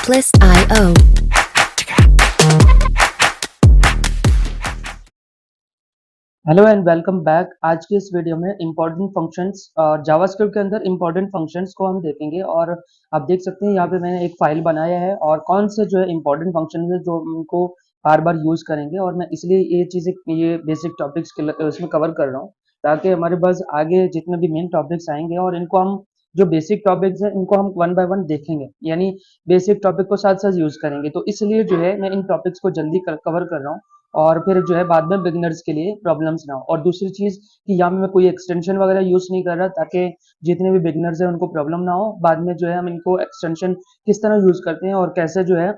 Necklace.io. Hello and welcome back. आज की इस वीडियो में इंपॉर्टेंट फंक्शंस और जावास्क्रिप्ट के अंदर इंपॉर्टेंट फंक्शंस को हम देखेंगे। और आप देख सकते हैं यहाँ पे मैंने एक फाइल बनाया है और कौन से जो है इंपॉर्टेंट फंक्शन है जो उनको बार बार यूज करेंगे। और मैं इसलिए ये चीज़ें ये बेसिक टॉपिक्स के उसमें कवर कर रहा हूँ ताकि हमारे पास आगे जितने भी मेन टॉपिक्स आएंगे और इनको हम जो बेसिक टॉपिक्स हैं इनको हम वन बाय वन देखेंगे, यानी बेसिक टॉपिक को साथ साथ यूज करेंगे। तो इसलिए जो है मैं इन टॉपिक्स को जल्दी कवर कर रहा हूँ और फिर जो है बाद में बिगिनर्स के लिए प्रॉब्लम्स ना हो। और दूसरी चीज़ कि यहाँ में मैं कोई एक्सटेंशन वगैरह यूज़ नहीं कर रहा ताकि जितने भी बिगिनर्स हैं उनको प्रॉब्लम ना हो। बाद में जो है हम इनको एक्सटेंशन किस तरह यूज़ करते हैं और कैसे जो है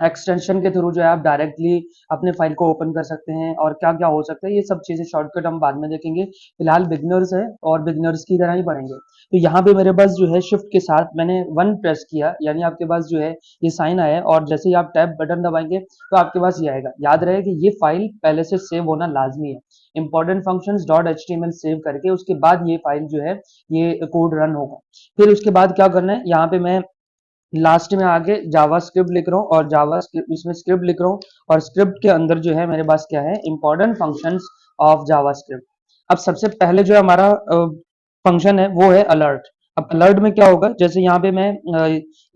एक्सटेंशन के थ्रू जो है आप डायरेक्टली अपने फाइल को ओपन कर सकते हैं और क्या क्या हो सकता है, ये सब चीज़ें शॉर्टकट हम बाद में देखेंगे। फिलहाल बिगिनर्स है और बिगिनर्स की तरह ही पढ़ेंगे। तो यहाँ पे मेरे पास जो है शिफ्ट के साथ मैंने वन प्रेस किया, यानी आपके पास जो है ये साइन आया है और जैसे ही आप टैब बटन दबाएंगे तो आपके पास ये आएगा। याद रहे कि ये फाइल पहले से सेव होना लाजमी है। Important functions dot HTML save करके उसके बाद ये फाइल जो है ये कोड रन होगा। फिर उसके बाद क्या करना है, यहाँ पे मैं लास्ट में आगे जावास्क्रिप्ट लिख रहा हूँ और जावास्क्रिप्ट इसमें स्क्रिप्ट लिख रहा हूँ और स्क्रिप्ट के अंदर जो है मेरे पास क्या है, इंपॉर्टेंट फंक्शंस ऑफ जावास्क्रिप्ट। अब सबसे पहले जो हमारा फंक्शन है वो है अलर्ट। अब अलर्ट में क्या होगा, जैसे यहाँ पे मैं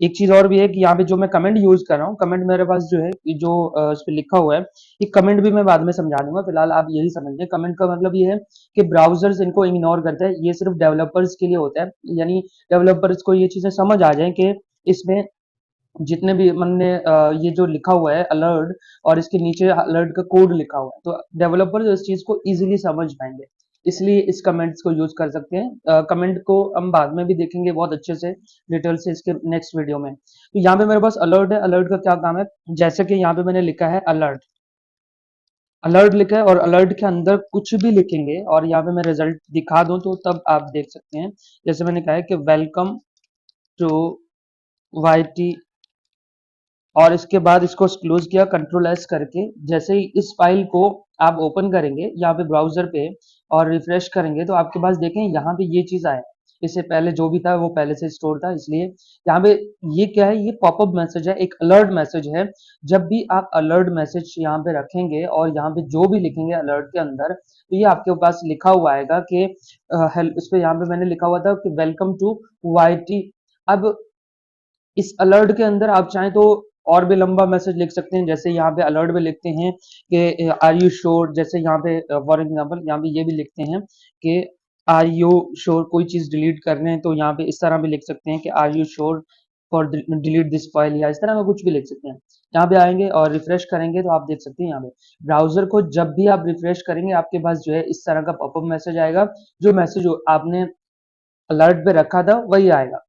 एक चीज और भी है कि यहाँ पे जो मैं कमेंट यूज कर रहा हूँ, कमेंट मेरे पास जो है कि जो इस पे लिखा हुआ है, ये कमेंट भी मैं बाद में समझा दूंगा। फिलहाल आप यही समझिए, कमेंट का मतलब ये है कि ब्राउजर्स इनको इग्नोर करते हैं, ये सिर्फ डेवलपर्स के लिए होता है। यानी डेवलपर्स को ये चीजें समझ आ जाए कि इसमें जितने भी मैंने ये जो लिखा हुआ है अलर्ट और इसके नीचे अलर्ट का कोड लिखा हुआ है, तो डेवलपर इस चीज को इजीली समझ पाएंगे, इसलिए इस कमेंट्स को यूज कर सकते हैं। कमेंट को हम बाद में भी देखेंगे बहुत अच्छे से डिटेल से इसके नेक्स्ट वीडियो में। तो यहाँ पे मेरे पास अलर्ट है, अलर्ट का क्या काम है, जैसे कि यहाँ पे मैंने लिखा है अलर्ट, अलर्ट लिखा है और अलर्ट के अंदर कुछ भी लिखेंगे और यहाँ पे मैं रिजल्ट दिखा दूं तो तब आप देख सकते हैं। जैसे मैंने कहा है कि वेलकम टू YT और इसके बाद इसको क्लोज किया कंट्रोल एस करके। जैसे ही इस फाइल को आप ओपन करेंगे यहाँ पे ब्राउजर पे और रिफ्रेश करेंगे तो आपके पास देखें यहाँ पे ये चीज आए। इससे पहले जो भी था वो पहले से स्टोर था, इसलिए यहाँ पे ये क्या है, ये पॉपअप मैसेज है, एक अलर्ट मैसेज है। जब भी आप अलर्ट मैसेज यहाँ पे रखेंगे और यहाँ पे जो भी लिखेंगे अलर्ट के अंदर, तो ये आपके पास लिखा हुआ आएगा कि इस पे यहाँ पे मैंने लिखा हुआ था कि वेलकम टू YT। अब इस अलर्ट के अंदर आप चाहें तो और भी लंबा मैसेज लिख सकते हैं, जैसे यहाँ पे अलर्ट में लिखते हैं कि आर यू श्योर। जैसे यहाँ पे फॉर एग्जांपल यहाँ पे ये भी लिखते हैं कि आर यू श्योर, कोई चीज डिलीट करने हैं तो यहाँ पे इस तरह भी लिख सकते हैं कि are you sure for delete this file, या इस तरह का कुछ भी लिख सकते हैं। यहाँ पे आएंगे और रिफ्रेश करेंगे तो आप देख सकते हैं यहाँ पे ब्राउजर को जब भी आप रिफ्रेश करेंगे आपके पास जो है इस तरह का पॉपअप मैसेज आएगा। जो मैसेज आपने अलर्ट पे रखा था वही आएगा।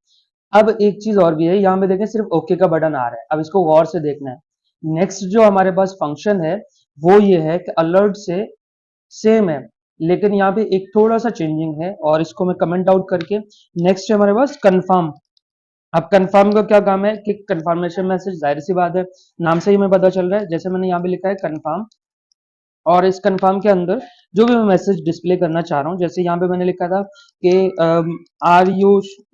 अब एक चीज और भी है, यहाँ पे देखें सिर्फ ओके का बटन आ रहा है, अब इसको गौर से देखना है। नेक्स्ट जो हमारे पास फंक्शन है वो ये है कि अलर्ट से सेम है लेकिन यहाँ पे एक थोड़ा सा चेंजिंग है और इसको मैं कमेंट आउट करके नेक्स्ट है हमारे पास कंफर्म। अब कंफर्म का क्या काम है कि कंफर्मेशन मैसेज, जाहिर सी बात है नाम से ही हमें पता चल रहा है। जैसे मैंने यहाँ पे लिखा है कंफर्म और इस कंफर्म के अंदर जो भी मैं मैसेज डिस्प्ले करना चाह रहा हूँ, जैसे यहाँ पे मैंने लिखा था कि आर यू,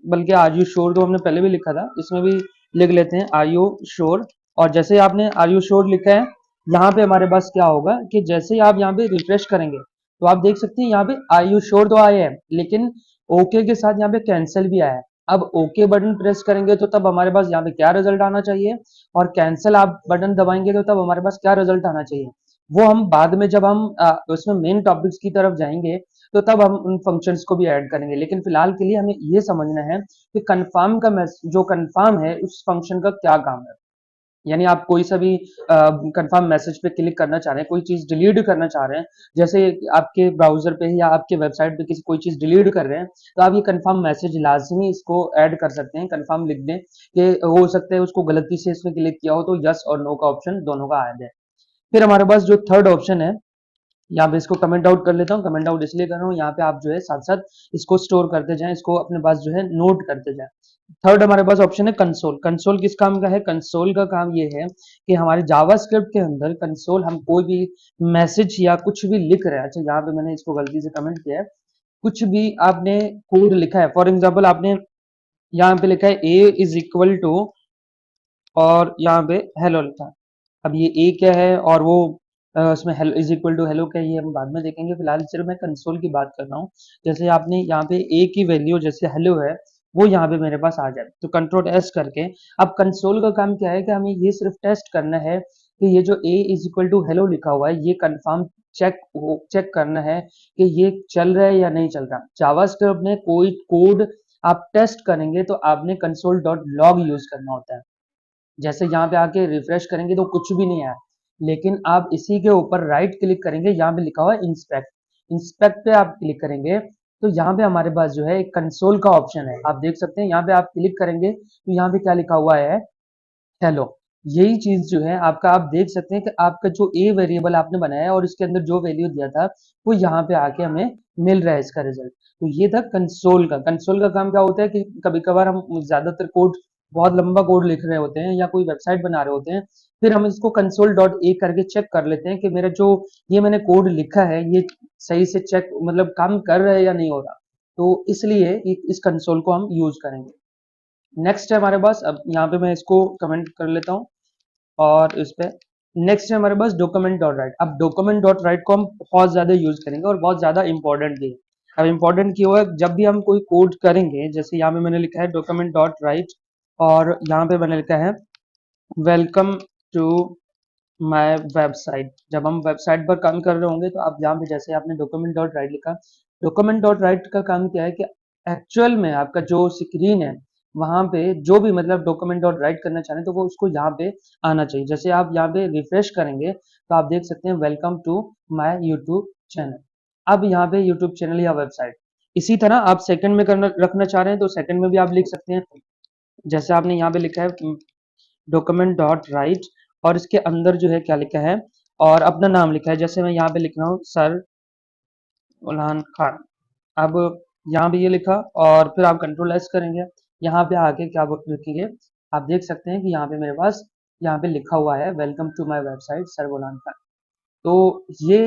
बल्कि आर यू श्योर तो हमने पहले भी लिखा था, इसमें भी लिख लेते हैं आर यू श्योर। और जैसे ही आपने आर यू श्योर लिखा है, यहाँ पे हमारे पास क्या होगा कि जैसे ही आप यहाँ पे रिफ्रेश करेंगे तो आप देख सकते हैं यहाँ पे आर यू श्योर तो आए हैं लेकिन ओके के साथ यहाँ पे कैंसिल भी आया है। अब ओके बटन प्रेस करेंगे तो तब हमारे पास यहाँ पे क्या रिजल्ट आना चाहिए और कैंसिल आप बटन दबाएंगे तो तब हमारे पास क्या रिजल्ट आना चाहिए, वो हम बाद में जब हम उसमें मेन टॉपिक्स की तरफ जाएंगे तो तब हम उन फंक्शंस को भी ऐड करेंगे। लेकिन फिलहाल के लिए हमें ये समझना है कि कंफर्म का जो कंफर्म है उस फंक्शन का क्या काम है। यानी आप कोई सा भी कंफर्म मैसेज पे क्लिक करना चाह रहे हैं, कोई चीज डिलीट करना चाह रहे हैं, जैसे आपके ब्राउजर पे या आपके वेबसाइट पे किसी कोई चीज डिलीट कर रहे हैं, तो आप ये कंफर्म मैसेज लाजमी इसको ऐड कर सकते हैं, कंफर्म लिख दें कि हो सकता है उसको गलती से इसमें क्लिक किया हो तो यस और नो का ऑप्शन दोनों का आ जाए। फिर हमारे पास जो थर्ड ऑप्शन है, यहाँ पे इसको कमेंट आउट कर लेता हूँ। कमेंट आउट इसलिए कर रहा हूँ, यहाँ पे आप जो है साथ साथ इसको स्टोर करते जाएं, इसको अपने पास जो है नोट करते जाएं। थर्ड हमारे पास ऑप्शन है कंसोल। कंसोल किस काम का है, कंसोल का काम ये है कि हमारे जावास्क्रिप्ट के अंदर कंसोल हम कोई भी मैसेज या कुछ भी लिख रहे हैं। अच्छा यहाँ पे मैंने इसको गलती से कमेंट किया है, कुछ भी आपने कोड लिखा है, फॉर एग्जाम्पल आपने यहाँ पे लिखा है a इज इक्वल टू और यहाँ पे हेलो लिखा है। अब ये ए क्या है और वो उसमें hello is equal to hello क्या है, ये हम बाद में देखेंगे। फिलहाल सिर्फ मैं कंसोल की बात कर रहा हूँ। जैसे आपने यहाँ पे ए की वैल्यू जैसे हेलो है वो यहाँ पे मेरे पास आ जाए तो कंट्रोल एस करके, अब कंसोल का काम क्या है कि हमें ये सिर्फ टेस्ट करना है कि ये जो ए इज इक्वल टू हेलो लिखा हुआ है ये कंफर्म चेक करना है कि ये चल रहा है या नहीं चल रहा। जावास्क्रिप्ट में कोई कोड आप टेस्ट करेंगे तो आपने कंसोल डॉट लॉग यूज करना होता है। जैसे यहाँ पे आके रिफ्रेश करेंगे तो कुछ भी नहीं आया, लेकिन आप इसी के ऊपर राइट क्लिक करेंगे, यहाँ पे लिखा हुआ है इंस्पेक्ट, इंस्पेक्ट पे आप क्लिक करेंगे तो यहाँ पे हमारे पास जो है एक कंसोल का ऑप्शन है, आप देख सकते हैं। यहाँ पे आप क्लिक करेंगे तो यहाँ पे क्या लिखा हुआ है, हेलो। यही चीज जो है आपका, आप देख सकते हैं कि आपका जो ए वेरिएबल आपने बनाया है और इसके अंदर जो वैल्यू दिया था वो यहाँ पे आके हमें मिल रहा है इसका रिजल्ट। तो ये था कंसोल का काम क्या होता है कि कभी कभार हम ज्यादातर कोड, बहुत लंबा कोड लिख रहे होते हैं या कोई वेबसाइट बना रहे होते हैं, फिर हम इसको कंसोल डॉट ए करके चेक कर लेते हैं कि मेरा जो ये मैंने कोड लिखा है ये सही से चेक मतलब काम कर रहा है या नहीं हो रहा। तो इसलिए इस कंसोल को हम यूज करेंगे। नेक्स्ट है हमारे पास, अब यहाँ पे मैं इसको कमेंट कर लेता हूँ और इस पे नेक्स्ट है हमारे पास डॉक्यूमेंट डॉट राइट। अब डॉक्यूमेंट डॉट राइट को हम बहुत ज्यादा यूज करेंगे और बहुत ज्यादा इंपॉर्टेंट भी है। अब इंपॉर्टेंट क्यों है, जब भी हम कोई कोड करेंगे, जैसे यहाँ पे मैंने लिखा है डॉक्यूमेंट डॉट राइट और यहाँ पे मैंने लिखा है वेलकम टू माय वेबसाइट। जब हम वेबसाइट पर काम कर रहे होंगे तो आप यहाँ पे जैसे आपने डॉक्यूमेंट डॉट राइट लिखा, डॉक्यूमेंट डॉट राइट का काम क्या है कि एक्चुअल में आपका जो स्क्रीन है वहां पे जो भी मतलब डॉक्यूमेंट डॉट राइट करना चाह रहे हैं तो वो उसको यहाँ पे आना चाहिए। जैसे आप यहाँ पे रिफ्रेश करेंगे तो आप देख सकते हैं welcome to my YouTube channel. अब यहाँ पे यूट्यूब चैनल या वेबसाइट, इसी तरह आप सेकंड में करना रखना चाह रहे हैं तो सेकंड में भी आप लिख सकते हैं। जैसे आपने यहाँ पे लिखा है डॉक्यूमेंट डॉट राइट और इसके अंदर जो है क्या लिखा है और अपना नाम लिखा है, जैसे मैं यहाँ पे लिख रहा हूँ सर उल्हान खान। अब यहाँ पे ये लिखा और फिर आप कंट्रोल एस करेंगे, यहाँ पे आके क्या लिखेंगे, आप देख सकते हैं कि यहाँ पे मेरे पास यहाँ पे लिखा हुआ है welcome to my website sir Ulhan Khan. तो ये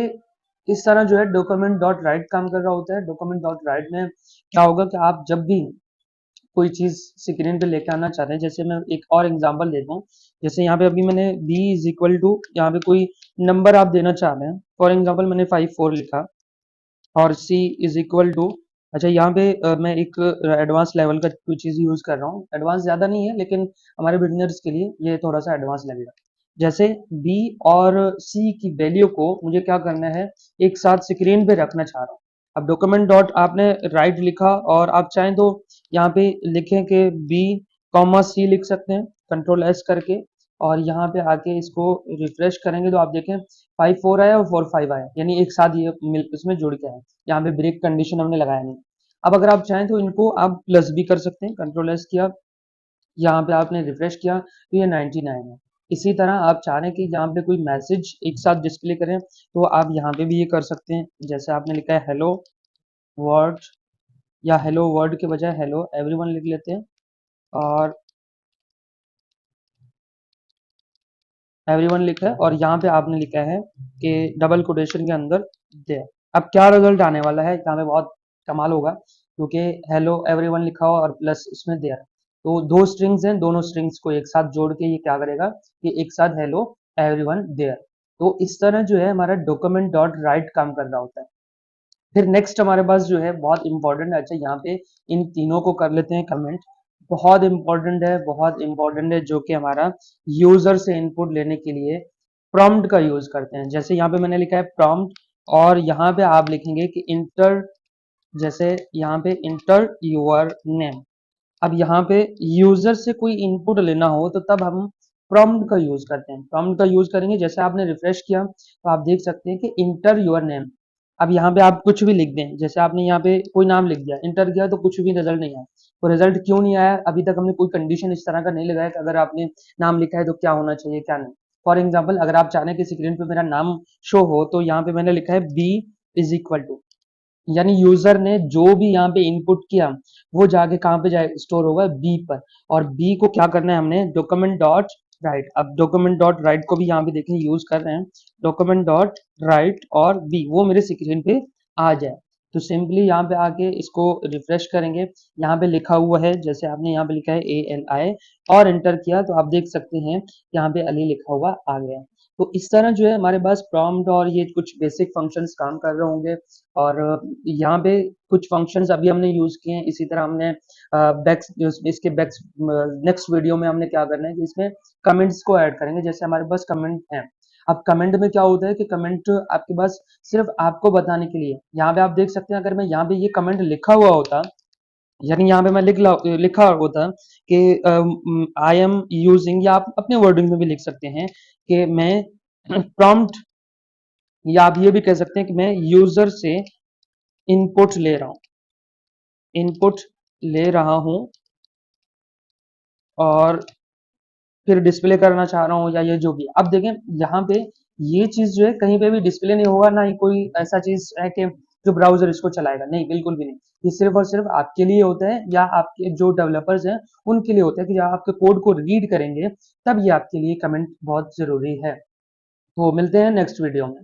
इस तरह जो है डॉक्यूमेंट डॉट राइट काम कर रहा होता है। डॉक्यूमेंट डॉट राइट में क्या होगा कि आप जब भी कोई चीज स्क्रीन पे लेके आना चाहते हैं, जैसे मैं एक और एग्जांपल देता हूँ। जैसे यहाँ पे अभी मैंने b इज इक्वल टू, यहाँ पे कोई नंबर आप देना चाह रहे हैं, फॉर एग्जांपल मैंने 54 लिखा और c इज इक्वल टू, अच्छा यहाँ पे मैं एक एडवांस लेवल का कोई चीज यूज कर रहा हूँ, एडवांस ज्यादा नहीं है लेकिन हमारे बिगिनर्स के लिए ये थोड़ा सा एडवांस लगेगा। जैसे b और c की वैल्यू को मुझे क्या करना है, एक साथ स्क्रीन पे रखना चाह रहा हूँ। अब डॉक्यूमेंट डॉट आपने राइट लिखा और आप चाहें तो यहाँ पे लिखें कि b कॉमा c लिख सकते हैं कंट्रोल एस करके, और यहाँ पे आके इसको रिफ्रेश करेंगे तो आप देखें 54 आया और 45 आया, यानी एक साथ ये मिल इसमें जुड़ के आए। यहाँ पे ब्रेक कंडीशन हमने लगाया नहीं। अब अगर आप चाहें तो इनको आप प्लस भी कर सकते हैं, कंट्रोल एस किया, यहाँ पे आपने रिफ्रेश किया तो ये 99 है। इसी तरह आप चाह रहे हैं कि यहाँ पे कोई मैसेज एक साथ डिस्प्ले करें तो आप यहाँ पे भी ये कर सकते हैं। जैसे आपने लिखा है हेलो वर्ल्ड, या हेलो वर्ल्ड के बजाय हेलो एवरीवन लिख लेते हैं और एवरीवन लिखा है और यहाँ पे आपने लिखा है कि डबल कोटेशन के अंदर देयर। अब क्या रिजल्ट आने वाला है, यहाँ पे बहुत कमाल होगा क्योंकि हेलो एवरीवन लिखा हुआ और प्लस इसमें देयर, तो दो स्ट्रिंग्स हैं, दोनों स्ट्रिंग्स को एक साथ जोड़ के ये क्या करेगा कि एक साथ हेलो एवरीवन देयर। तो इस तरह जो है हमारा डॉक्यूमेंट डॉट राइट काम कर रहा होता है। फिर नेक्स्ट हमारे पास जो है बहुत इंपॉर्टेंट है, अच्छा यहाँ पे इन तीनों को कर लेते हैं कमेंट। बहुत इंपॉर्टेंट है, बहुत इंपॉर्टेंट है, जो कि हमारा यूजर से इनपुट लेने के लिए प्रॉम्प्ट का यूज करते हैं। जैसे यहाँ पे मैंने लिखा है प्रॉम्प्ट और यहाँ पे आप लिखेंगे कि इंटर, जैसे यहाँ पे इंटर योर नेम। अब यहाँ पे यूजर से कोई इनपुट लेना हो तो तब हम प्रॉम्प्ट का यूज करते हैं, प्रॉम्प्ट का यूज करेंगे। जैसे आपने रिफ्रेश किया तो आप देख सकते हैं कि इंटर योर नेम। अब यहाँ पे आप कुछ भी लिख दें, जैसे आपने यहाँ पे कोई नाम लिख दिया, इंटर किया तो कुछ भी रिजल्ट नहीं आया। तो रिजल्ट क्यों नहीं आया, अभी तक हमने कोई कंडीशन इस तरह का नहीं लगाया कि अगर आपने नाम लिखा है तो क्या होना चाहिए क्या नहीं। फॉर एग्जाम्पल अगर आप चाह रहे हैं कि स्क्रीन पे मेरा नाम शो हो तो यहाँ पे मैंने लिखा है बी इज इक्वल टू, यानी यूजर ने जो भी यहाँ पे इनपुट किया वो जाके कहाँ पे जाए स्टोर होगा बी पर, और बी को क्या करना है हमने डॉक्यूमेंट डॉट राइट। अब डॉक्यूमेंट डॉट राइट को भी यहाँ पे देखें यूज कर रहे हैं, डॉक्यूमेंट डॉट राइट और बी वो मेरे स्क्रीन पे आ जाए। तो सिंपली यहाँ पे आके इसको रिफ्रेश करेंगे, यहाँ पे लिखा हुआ है, जैसे आपने यहाँ पे लिखा है ALI और एंटर किया तो आप देख सकते हैं यहाँ पे अली लिखा हुआ आ गया। तो इस तरह जो है हमारे पास प्रॉम्प्ट और ये कुछ बेसिक फंक्शंस काम कर रहे होंगे, और यहाँ पे कुछ फंक्शंस अभी हमने यूज किए हैं। इसी तरह हमने इसके बैक्स नेक्स्ट वीडियो में हमने क्या करना है कि इसमें कमेंट्स को ऐड करेंगे। जैसे हमारे पास कमेंट है, अब कमेंट में क्या होता है कि कमेंट आपके पास सिर्फ आपको बताने के लिए, यहाँ पे आप देख सकते हैं अगर मैं यहाँ पे ये कमेंट लिखा हुआ होता, यानी यहाँ पे मैं लिखा होता कि आई एम यूजिंग, या आप अपने वर्डिंग में भी लिख सकते हैं कि मैं प्रॉम्प्ट, या आप ये भी कह सकते हैं कि मैं यूजर से इनपुट ले रहा हूँ, इनपुट ले रहा हूँ और फिर डिस्प्ले करना चाह रहा हूँ, या ये जो भी। अब देखें यहाँ पे ये चीज जो है कहीं पे भी डिस्प्ले नहीं होगा, ना ही कोई ऐसा चीज है कि जो ब्राउजर इसको चलाएगा, नहीं, बिल्कुल भी नहीं। ये सिर्फ और सिर्फ आपके लिए होता है, या आपके जो डेवलपर्स हैं उनके लिए होता है कि जब आपके कोड को रीड करेंगे तब ये आपके लिए कमेंट बहुत जरूरी है। तो मिलते हैं नेक्स्ट वीडियो में।